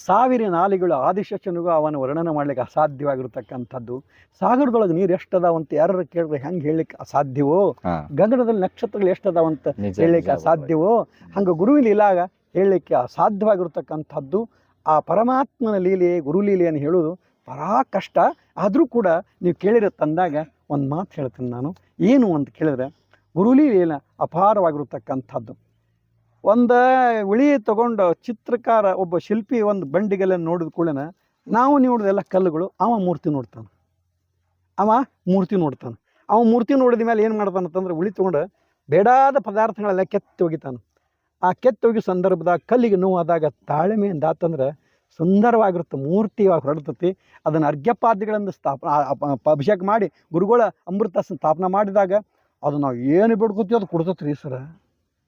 ಸಾವಿರ ನಾಲಿಗಳು ಆದಿಶೇಷನಿಗೂ ಅವನ ವರ್ಣನೆ ಮಾಡ್ಲಿಕ್ಕೆ ಅಸಾಧ್ಯವಾಗಿರ್ತಕ್ಕಂಥದ್ದು. ಸಾಗರದೊಳಗೆ ನೀರು ಎಷ್ಟದಾವಂತ ಯಾರು ಕೇಳಿದ್ರೆ ಹೆಂಗೆ ಹೇಳಲಿಕ್ಕೆ ಅಸಾಧ್ಯವೋ, ಗಗನದಲ್ಲಿ ನಕ್ಷತ್ರಗಳು ಎಷ್ಟದಾವಂತ ಹೇಳಲಿಕ್ಕೆ ಅಸಾಧ್ಯವೋ, ಹಂಗೆ ಗುರುವಿನ ಲೀಲಾಗ ಹೇಳಲಿಕ್ಕೆ ಅಸಾಧ್ಯವಾಗಿರ್ತಕ್ಕಂಥದ್ದು. ಆ ಪರಮಾತ್ಮನ ಲೀಲೆ ಗುರುಲೀಲೆಯನ್ನು ಹೇಳೋದು ಬಹಳ ಕಷ್ಟ. ಆದರೂ ಕೂಡ ನೀವು ಕೇಳಿರೋ ತಂದಾಗ ಒಂದು ಮಾತು ಹೇಳ್ತೀನಿ ನಾನು. ಏನು ಅಂತ ಕೇಳಿದ್ರೆ, ಗುರುಲೀಲೆಯನ್ನು ಅಪಾರವಾಗಿರ್ತಕ್ಕಂಥದ್ದು. ಒಂದು ಉಳಿ ತಗೊಂಡು ಚಿತ್ರಕಾರ ಒಬ್ಬ ಶಿಲ್ಪಿ ಒಂದು ಬಂಡಿಗೆಲ್ಲ ನೋಡಿದ ಕೂಡಲೇ ನಾವು ನೋಡಿದೆಲ್ಲ ಕಲ್ಲುಗಳು, ಅವ ಮೂರ್ತಿ ನೋಡ್ತಾನೆ. ಅವ ಮೂರ್ತಿ ನೋಡಿದ ಮೇಲೆ ಏನು ಮಾಡ್ತಾನೆ ಅಂತಂದ್ರೆ, ಉಳಿ ತೊಗೊಂಡು ಬೇಡಾದ ಪದಾರ್ಥಗಳೆಲ್ಲ ಕೆತ್ತಿ ಒಗಿತಾನೆ. ಆ ಕೆತ್ತಿ ಒಗಿ ಸಂದರ್ಭದಾಗ ಕಲ್ಲಿಗೆ ನೋವಾದಾಗ ತಾಳ್ಮೆಯಿಂದ ಆತಂದ್ರೆ ಸುಂದರವಾಗಿರುತ್ತೆ, ಮೂರ್ತಿಯಾಗಿ ಹೊರಡ್ತತಿ. ಅದನ್ನು ಅರ್ಘ್ಯಪಾದ್ಯಗಳಿಂದ ಅಭಿಷೇಕ ಮಾಡಿ ಗುರುಗಳ ಅಮೃತ ಸ್ಥಾಪನೆ ಮಾಡಿದಾಗ ಅದು ನಾವು ಏನು ಬಿಡ್ಕೋತೀವಿ ಅದು ಕೊಡ್ತತ್ರಿ ಸರ.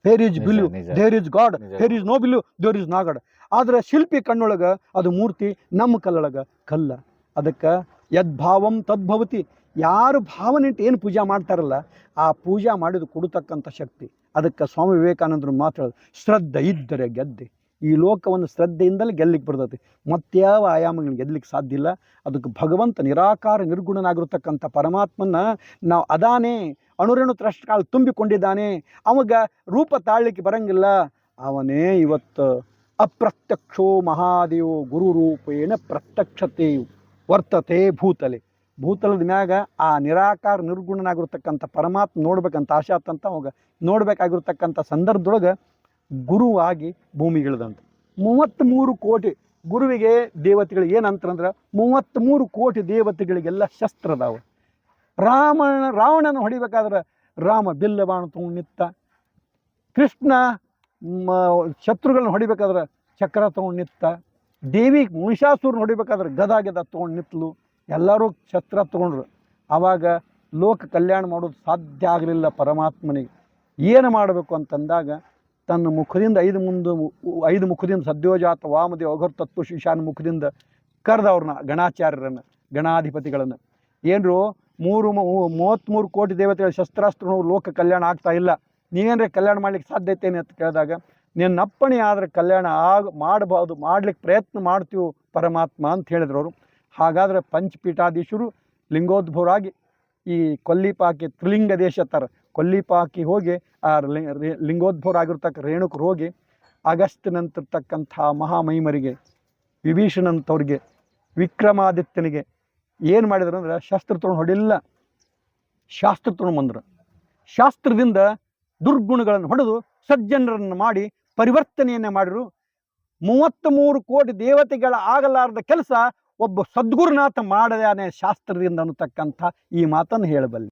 There is bill, there is God, there is no bill, there is no God. ಆದರೆ ಶಿಲ್ಪಿ ಕಣ್ಣೊಳಗೆ ಅದು ಮೂರ್ತಿ, ನಮ್ಮ ಕಲ್ಲೊಳಗೆ ಕಲ್ಲ. ಅದಕ್ಕೆ ಯದ್ಭಾವಂ ತದ್ಭವತಿ. ಯಾರು ಭಾವನೆ ಇಟ್ಟು ಏನು ಪೂಜೆ ಮಾಡ್ತಾರಲ್ಲ, ಆ ಪೂಜೆ ಮಾಡಿದ್ದು ಕೊಡತಕ್ಕಂಥ ಶಕ್ತಿ. ಅದಕ್ಕೆ ಸ್ವಾಮಿ ವಿವೇಕಾನಂದರು ಮಾತಾಡೋದು, ಶ್ರದ್ಧೆ ಇದ್ದರೆ ಗೆದ್ದೆ. ಈ ಲೋಕವನ್ನು ಶ್ರದ್ಧೆಯಿಂದಲೇ ಗೆಲ್ಲಿಕ್ಕೆ ಬರ್ತೈತಿ, ಮತ್ಯಾವ ಆಯಾಮಗಳನ್ನ ಗೆಲ್ಲಲಿಕ್ಕೆ ಸಾಧ್ಯ ಇಲ್ಲ. ಅದಕ್ಕೆ ಭಗವಂತ ನಿರಾಕಾರ ನಿರ್ಗುಣನಾಗಿರ್ತಕ್ಕಂಥ ಪರಮಾತ್ಮನ ನಾವು ಅದಾನೇ ಅಣುರೇಣು ತ್ರಷ್ಟಕಾಳು ತುಂಬಿಕೊಂಡಿದ್ದಾನೆ. ಅವಾಗ ರೂಪ ತಾಳಲಿಕ್ಕೆ ಬರಂಗಿಲ್ಲ. ಅವನೇ ಇವತ್ತು ಅಪ್ರತ್ಯಕ್ಷೋ ಮಹಾದೇವೋ ಗುರು ರೂಪೇಣ ಪ್ರತ್ಯಕ್ಷತೆಯು ವರ್ತತೆ ಭೂತಲೆ. ಭೂತಲದ ಮ್ಯಾಗ ಆ ನಿರಾಕಾರ ನಿರ್ಗುಣನಾಗಿರ್ತಕ್ಕಂಥ ಪರಮಾತ್ಮ ನೋಡ್ಬೇಕಂತ ಆಶೆ ಆತಂತ. ಅವಾಗ ನೋಡ್ಬೇಕಾಗಿರ್ತಕ್ಕಂಥ ಸಂದರ್ಭದೊಳಗೆ ಗುರುವಾಗಿ ಭೂಮಿಗಿಳಿದಂತ 33 ಕೋಟಿ ಗುರುವಿಗೆ ದೇವತೆಗಳು ಏನಂತಂದ್ರೆ, 33 ಕೋಟಿ ದೇವತೆಗಳಿಗೆಲ್ಲ ಶಸ್ತ್ರ ಅದಾವ. ರಾವಣನ ಹೊಡಿಬೇಕಾದ್ರೆ ರಾಮ ಬಿಲ್ಲ ಬಾಣ ತೊಗೊಂಡು ನಿತ್ತ, ಕೃಷ್ಣ ಶತ್ರುಗಳನ್ನ ಹೊಡಿಬೇಕಾದ್ರೆ ಚಕ್ರ ತೊಗೊಂಡು ನಿತ್ತ, ದೇವಿ ಮಹಿಷಾಸುರನ ಹೊಡಿಬೇಕಾದ್ರೆ ಗದ ತೊಗೊಂಡು ನಿತ್ತಲು. ಎಲ್ಲರೂ ಶಸ್ತ್ರ ತೊಗೊಂಡ್ರು. ಆವಾಗ ಲೋಕ ಕಲ್ಯಾಣ ಮಾಡೋದು ಸಾಧ್ಯ ಆಗಲಿಲ್ಲ ಪರಮಾತ್ಮನಿಗೆ. ಏನು ಮಾಡಬೇಕು ಅಂತಂದಾಗ ತನ್ನ ಮುಖದಿಂದ ಐದು ಮುಖದಿಂದ ಸದ್ಯೋಜಾತ ವಾಮದೇವ ಅಘರ್ ತತ್ವ ಶಿಶಾನ ಮುಖದಿಂದ ಕರೆದವ್ರನ್ನ ಗಣಾಚಾರ್ಯರನ್ನು, ಗಣಾಧಿಪತಿಗಳನ್ನು, ಏನರು 33 ಕೋಟಿ ದೇವತೆಗಳ ಶಸ್ತ್ರಾಸ್ತ್ರ ಲೋಕ ಕಲ್ಯಾಣ ಆಗ್ತಾ ಇಲ್ಲ, ನೀವೇನ್ರೆ ಕಲ್ಯಾಣ ಮಾಡ್ಲಿಕ್ಕೆ ಸಾಧ್ಯತೆಯೇ ಅಂತ ಕೇಳಿದಾಗ, ನಿನ್ನ ಅಪ್ಪಣೆ ಆದರೆ ಕಲ್ಯಾಣ ಮಾಡಬಹುದು, ಮಾಡ್ಲಿಕ್ಕೆ ಪ್ರಯತ್ನ ಮಾಡ್ತೀವಿ ಪರಮಾತ್ಮ ಅಂತ ಹೇಳಿದ್ರು ಅವರು. ಹಾಗಾದರೆ ಪಂಚಪೀಠಾಧೀಶರು ಲಿಂಗೋದ್ಭವರಾಗಿ ಈ ಕೊಲ್ಲಿಪಾಕಿ ತ್ರಿಲಿಂಗ ದೇಶ ತರ ಕೊಲ್ಲಿಪಾಕಿ ಹೋಗಿ ಆ ಲಿಂಗೋದ್ಭವರಾಗಿರ್ತಕ್ಕ ರೇಣುಕರು ಹೋಗಿ ಅಗಸ್ತ್ಯನಂತಿರ್ತಕ್ಕಂಥ ಮಹಾಮಹಿಮರಿಗೆ, ವಿಭೀಷಣಂತವ್ರಿಗೆ, ವಿಕ್ರಮಾದಿತ್ಯನಿಗೆ ಏನು ಮಾಡಿದ್ರು ಅಂದ್ರೆ ಶಸ್ತ್ರ ತೊಗೊಂಡು ಹೊಡಿಲ್ಲ, ಶಾಸ್ತ್ರ ತೊಗೊಂಡು ಬಂದರು. ಶಾಸ್ತ್ರದಿಂದ ದುರ್ಗುಣಗಳನ್ನು ಹೊಡೆದು ಸಜ್ಜನರನ್ನು ಮಾಡಿ ಪರಿವರ್ತನೆಯನ್ನೇ ಮಾಡಿರು. 33 ಕೋಟಿ ದೇವತೆಗಳ ಆಗಲಾರದ ಕೆಲಸ ಒಬ್ಬ ಸದ್ಗುರುನಾಥ ಮಾಡದಾನೆ ಶಾಸ್ತ್ರದಿಂದ ಅನ್ನತಕ್ಕಂಥ ಈ ಮಾತನ್ನು ಹೇಳಬಲ್ಲೆ.